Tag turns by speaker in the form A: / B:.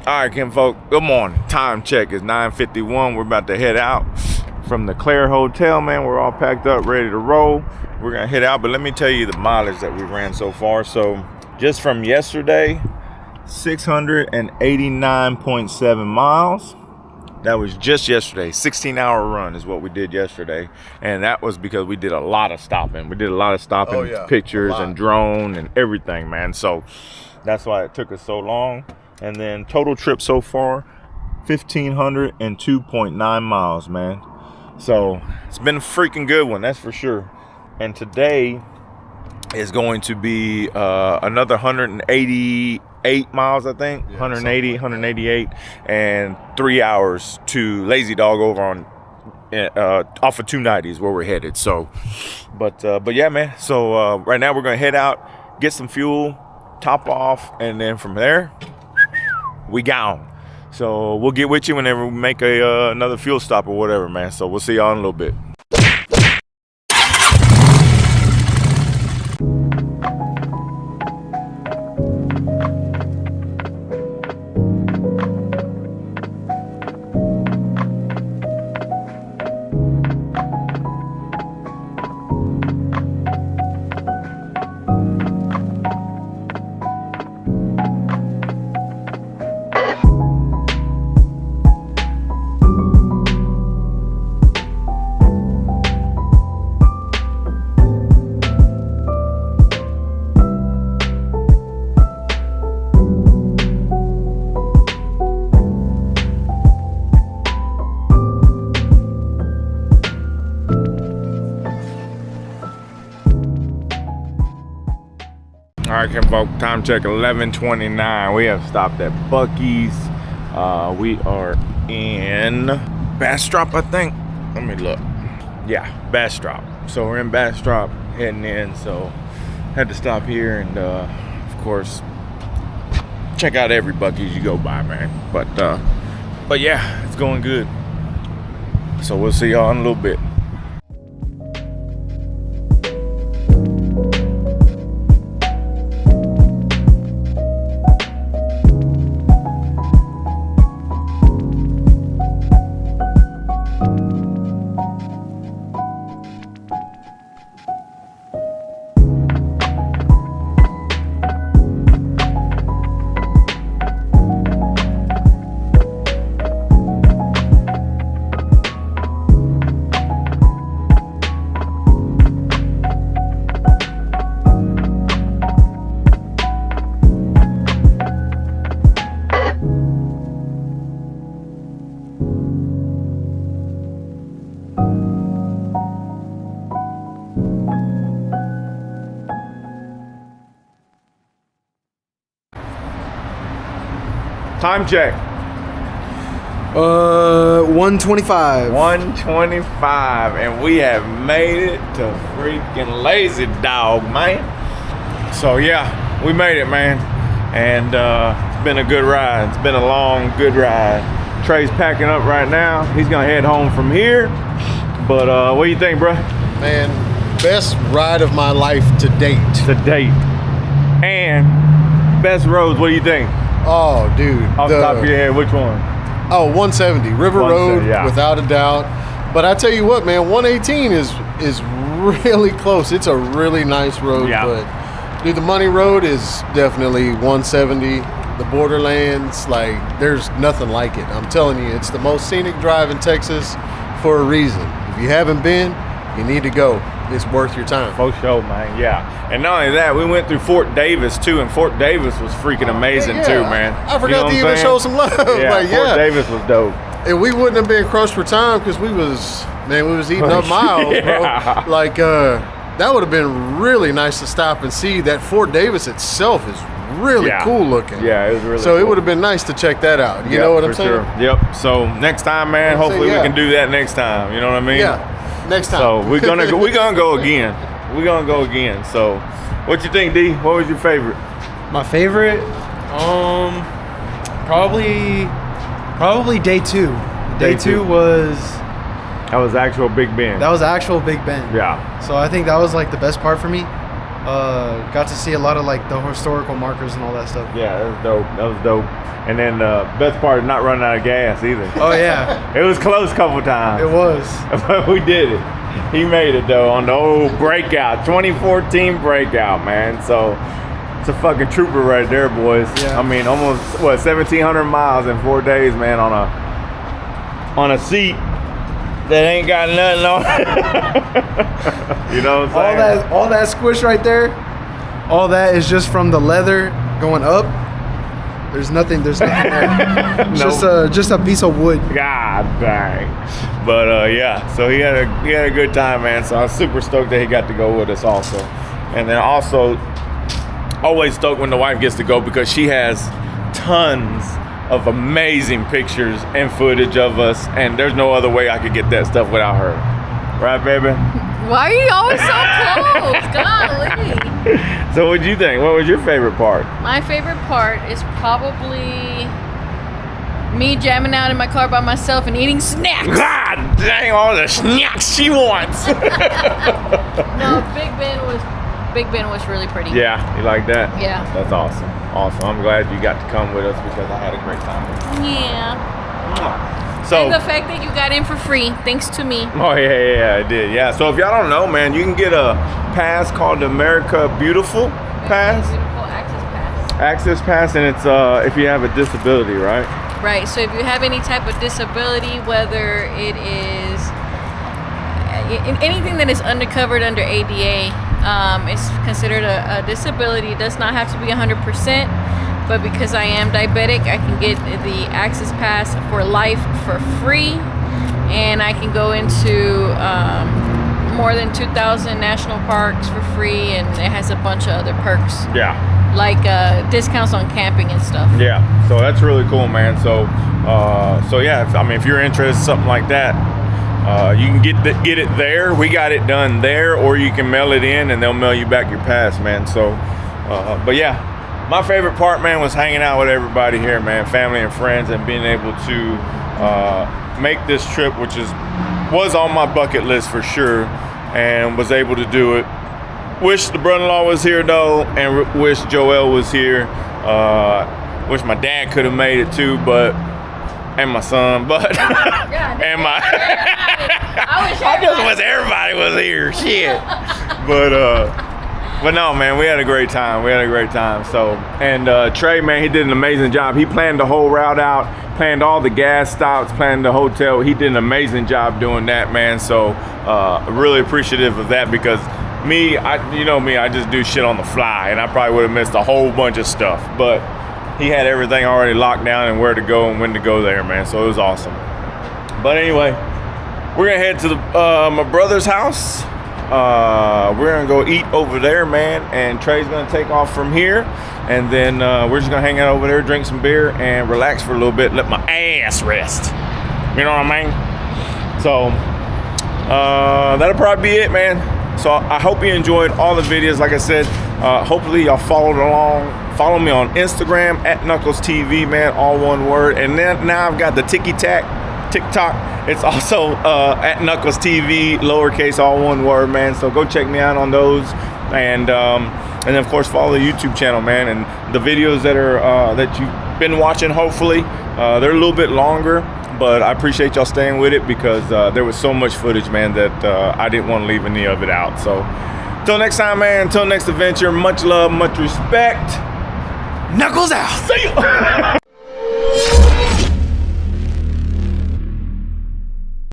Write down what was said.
A: All right, Kim folk, good morning. Time check is 9:51. We're about to head out from the Claire Hotel, man. We're all packed up, ready to roll. We're gonna head out, but let me tell you the mileage that we ran so far. So just from yesterday, 689.7 miles. That was just yesterday. 16-hour run is what we did yesterday. And that was because we did a lot of stopping. We did a lot of stopping, pictures and drone and everything, man. So that's why it took us so long. And then total trip so far, 1,502.9 miles, man. So it's been a freaking good one, that's for sure. And today is going to be another 188 miles, I think. 180, 188, and 3 hours to Lazy Dog over on off of 290 is where we're headed. So, but yeah, man. So right now we're gonna head out, get some fuel, top off, and then from there, we gone. So we'll get with you whenever we make another fuel stop or whatever, man. So we'll see y'all in a little bit. All right, Kim folk, time check 11:29. We have stopped at Buc-ee's. We are in Bastrop, I think. Let me look. Yeah, Bastrop. So we're in Bastrop, heading in. So had to stop here and, of course, check out every Buc-ee's you go by, man. But yeah, it's going good. So we'll see y'all in a little bit. Time check.
B: 125.
A: 125, and we have made it to freaking Lazy Dog, man. So yeah, we made it, man. And it's been a good ride. It's been a long, good ride. Trey's packing up right now. He's gonna head home from here. But what do you think, bro?
C: Man, best ride of my life to date.
A: To date. And best roads, what do you think?
C: Oh, dude.
A: Off the top of your head, which one?
C: Oh, 170. River Road,
A: yeah.
C: Without a doubt. But I tell you what, man, 118 is really close. It's a really nice road.
A: Yeah.
C: But, dude, the money road is definitely 170. The Borderlands, like, there's nothing like it. I'm telling you, it's the most scenic drive in Texas for a reason. If you haven't been, you need to go. It's worth your time.
A: For sure, man. Yeah. And not only that, we went through Fort Davis too, and Fort Davis was freaking amazing too, man.
C: I forgot to even show some love.
A: Yeah, Fort Davis was dope.
C: And we wouldn't have been crushed for time because we was eating up miles, bro. Like that would have been really nice to stop and see. That Fort Davis itself is really cool looking.
A: Yeah, it was really
C: so
A: cool.
C: It would have been nice to check that out. You know what I'm saying?
A: Sure. Yep. So next time, man, hopefully we can do that next time. You know what I mean?
C: Yeah. Next time.
A: So we're gonna go again. We're gonna go again. So what you think, D? What was your favorite?
B: My favorite? Probably day two. Day two was...
A: That was actual Big Bend.
B: That was actual Big Bend.
A: Yeah.
B: So I think that was like the best part for me. Got to see a lot of like the historical markers and all that stuff.
A: Yeah, that was dope. That was dope. And then best part is not running out of gas either.
B: Oh yeah,
A: It was close a couple times.
B: it was.
A: But we did it. He made it though on the old breakout, 2014 breakout, man. So it's a fucking trooper right there, boys.
B: Yeah.
A: I mean, almost 1,700 miles in 4 days, man, on a seat that ain't got nothing on it. You know what I'm saying?
B: All that squish right there, all that is just from the leather going up. There's nothing there.
A: Nope.
B: Just a piece of wood.
A: God dang. But yeah, so he had a good time, man. So I was super stoked that he got to go with us also. And then also always stoked when the wife gets to go because she has tons of amazing pictures and footage of us, and there's no other way I could get that stuff without her. Right, baby?
D: Why are you always so close? Golly.
A: So what'd you think? What was your favorite part?
D: My favorite part is probably me jamming out in my car by myself and eating snacks.
A: God dang, all the snacks she wants.
D: No, Big Ben was really pretty.
A: Yeah, you like that?
D: Yeah.
A: That's awesome. Awesome. I'm glad you got to come with us because I had a great time.
D: Yeah.
A: So,
D: And the fact that you got in for free, thanks to me.
A: oh yeah, I did. Yeah. So if y'all don't know, man, you can get a pass called the America Beautiful Pass,
D: Beautiful access pass.
A: access pass, and it's if you have a disability, right?
D: Right, so if you have any type of disability, whether it is anything that is undercovered under ADA, it's considered a disability. It does not have to be 100%, but because I am diabetic, I can get the access pass for life for free, and I can go into more than 2,000 national parks for free, and it has a bunch of other perks.
A: Yeah.
D: Like discounts on camping and stuff.
A: Yeah, so that's really cool, man. So, so yeah, if you're interested in something like that, you can get it there. We got it done there, or you can mail it in, and they'll mail you back your pass, man. So, but yeah, my favorite part, man, was hanging out with everybody here, man, family and friends, and being able to make this trip, which was on my bucket list for sure, and was able to do it. Wish the brother-in-law was here though, and wish Joel was here. Wish my dad could have made it too, and my son, and my. I just wish everybody was here. Shit. But no, man, we had a great time. So, and Trey, man, he did an amazing job. He planned the whole route out, planned all the gas stops, planned the hotel. He did an amazing job doing that, man. So, really appreciative of that because. I just do shit on the fly, and I probably would have missed a whole bunch of stuff. But he had everything already locked down and where to go and when to go there, man. So it was awesome. But anyway, we're gonna head to my brother's house. We're gonna go eat over there, man. And Trey's gonna take off from here, and then we're just gonna hang out over there, drink some beer, and relax for a little bit, let my ass rest. You know what I mean? So that'll probably be it, man. So I hope you enjoyed all the videos. Like I said, hopefully y'all followed along. Follow me on Instagram at KNUCKLESTV, man, all one word. And then now I've got the TikTok. It's also at KNUCKLESTV, lowercase, all one word, man. So go check me out on those. And then of course follow the YouTube channel, man. And the videos that are that you've been watching, hopefully, they're a little bit longer. But I appreciate y'all staying with it because there was so much footage, man, that I didn't want to leave any of it out. So until next time, man, until next adventure, much love, much respect. Knuckles out. See you.